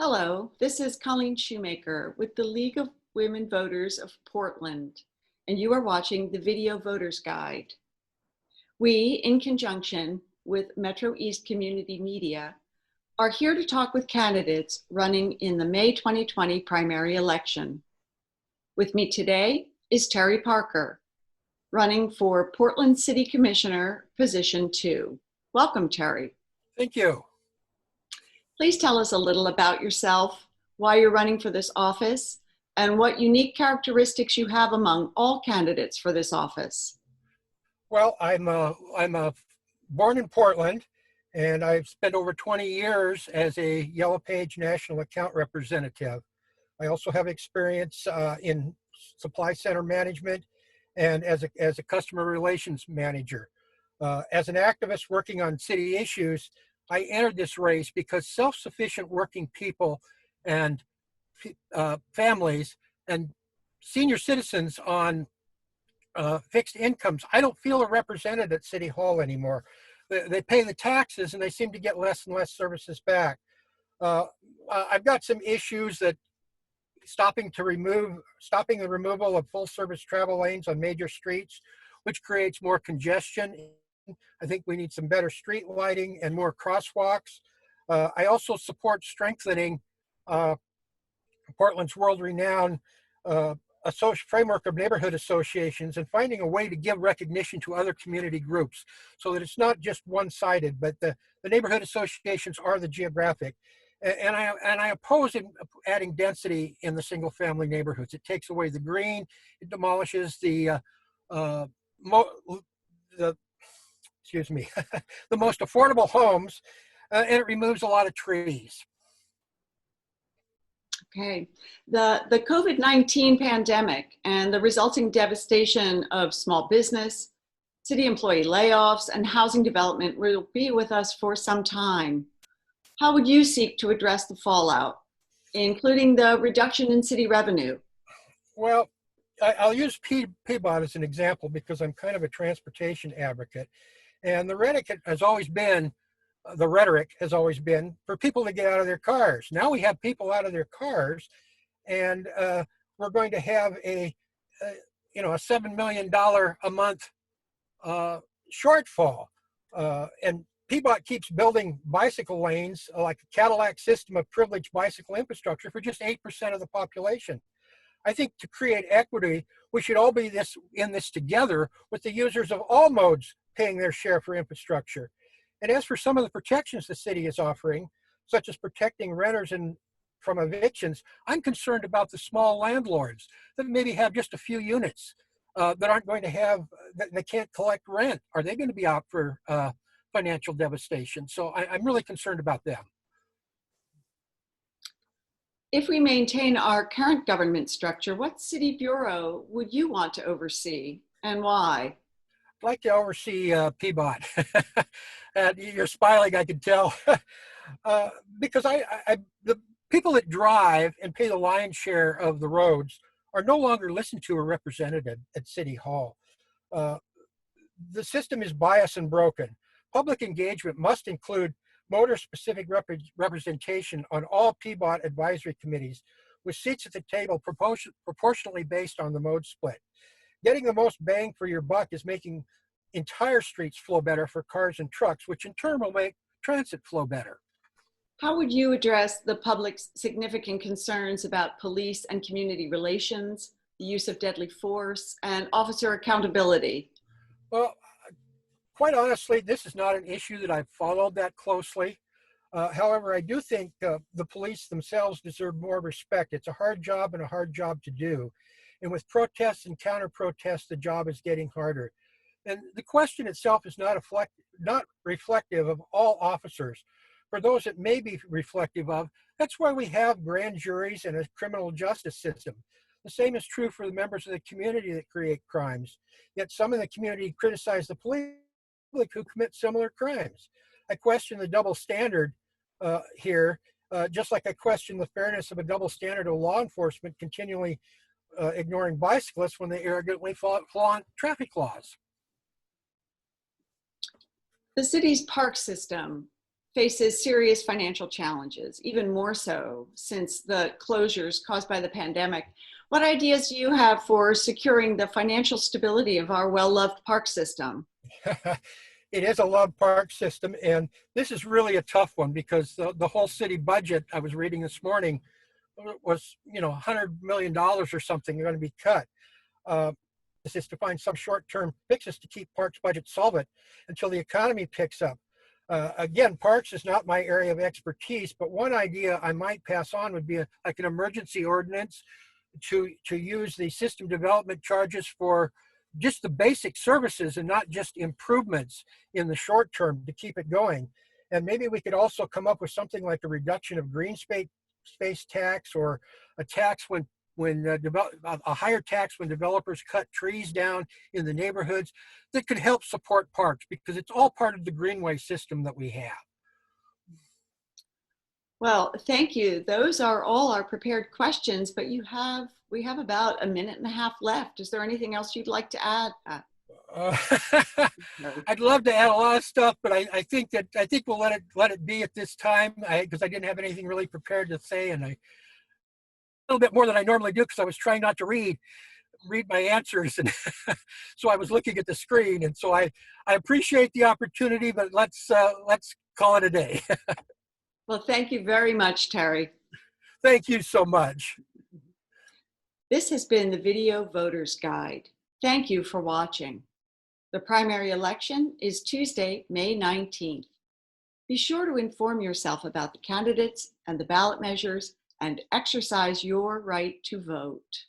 Hello, this is Colleen Shoemaker with the League of Women Voters of Portland, and you are watching the Video Voters Guide. We, in conjunction with MetroEast Community Media, are here to talk with candidates running in the May 2020 primary election. With me today is Terry Parker, running for Portland City Commissioner, Position 2. Welcome, Terry. Thank you. Please tell us a little about yourself, why you're running for this office, and what unique characteristics you have among all candidates for this office. Well, I'm born in Portland, and I've spent over 20 years as a Yellow Page National Account Representative. I also have experience in supply center management and as a customer relations manager. As an activist working on city issues, I entered this race because self-sufficient working people and families and senior citizens on fixed incomes, I don't feel are represented at City Hall anymore. They pay the taxes and they seem to get less and less services back. I've got some issues that stopping the removal of full service travel lanes on major streets, which creates more congestion. I think we need some better street lighting and more crosswalks. I also support strengthening Portland's world-renowned framework of neighborhood associations and finding a way to give recognition to other community groups so that it's not just one-sided, but the neighborhood associations are the geographic. And I oppose adding density in the single-family neighborhoods. It takes away the green, it demolishes the most affordable homes, and it removes a lot of trees. Okay, the COVID-19 pandemic and the resulting devastation of small business, city employee layoffs, and housing development will be with us for some time. How would you seek to address the fallout, including the reduction in city revenue? Well, I'll use PBOT as an example because I'm kind of a transportation advocate. And the rhetoric has always been for people to get out of their cars. Now we have people out of their cars, and we're going to have a $7 million a month shortfall. And PBOT keeps building bicycle lanes like a Cadillac system of privileged bicycle infrastructure for just 8% of the population. I think to create equity, we should all be in this together with the users of all modes paying their share for infrastructure. And as for some of the protections the city is offering, such as protecting renters from evictions, I'm concerned about the small landlords that maybe have just a few units that aren't going to have, that they can't collect rent. Are they going to be out for financial devastation? So I'm really concerned about them. If we maintain our current government structure, what city bureau would you want to oversee and why? I'd like to oversee PBOT. And you're smiling, I can tell. Because the people that drive and pay the lion's share of the roads are no longer listened to or represented at City Hall. The system is biased and broken. Public engagement must include motor-specific representation on all PBOT advisory committees with seats at the table proportionally based on the mode split. Getting the most bang for your buck is making entire streets flow better for cars and trucks, which in turn will make transit flow better. How would you address the public's significant concerns about police and community relations, the use of deadly force, and officer accountability? Well, quite honestly, this is not an issue that I've followed that closely. However, I do think the police themselves deserve more respect. It's a hard job and a hard job to do. And with protests and counter-protests, the job is getting harder. And the question itself is not reflective of all officers. For those it may be reflective of, that's why we have grand juries and a criminal justice system. The same is true for the members of the community that create crimes. Yet some in the community criticize the police who commit similar crimes. I question the double standard here, just like I question the fairness of a double standard of law enforcement continually ignoring bicyclists when they arrogantly flaunt traffic laws. The city's park system faces serious financial challenges, even more so since the closures caused by the pandemic. What ideas do you have for securing the financial stability of our well-loved park system? It is a love park system, and this is really a tough one because the whole city budget I was reading this morning was, $100 million or something going to be cut. Uh, this is to find some short-term fixes to keep parks budget solvent until the economy picks up. Again, parks is not my area of expertise, but one idea I might pass on would be like an emergency ordinance to use the system development charges for just the basic services and not just improvements in the short term to keep it going. And maybe we could also come up with something like a reduction of green space tax, or a tax a higher tax when developers cut trees down in the neighborhoods, that could help support parks, because it's all part of the greenway system that we have. Well, thank you. Those are all our prepared questions, but we have about a minute and a half left. Is there anything else you'd like to add? Uh, No. I'd love to add a lot of stuff, but I think we'll let it be at this time, because I didn't have anything really prepared to say, and a little bit more than I normally do because I was trying not to read my answers, and so I was looking at the screen, and so I appreciate the opportunity, but let's call it a day. Well, thank you very much, Terry. Thank you so much. This has been the Video Voters Guide. Thank you for watching. The primary election is Tuesday, May 19th. Be sure to inform yourself about the candidates and the ballot measures and exercise your right to vote.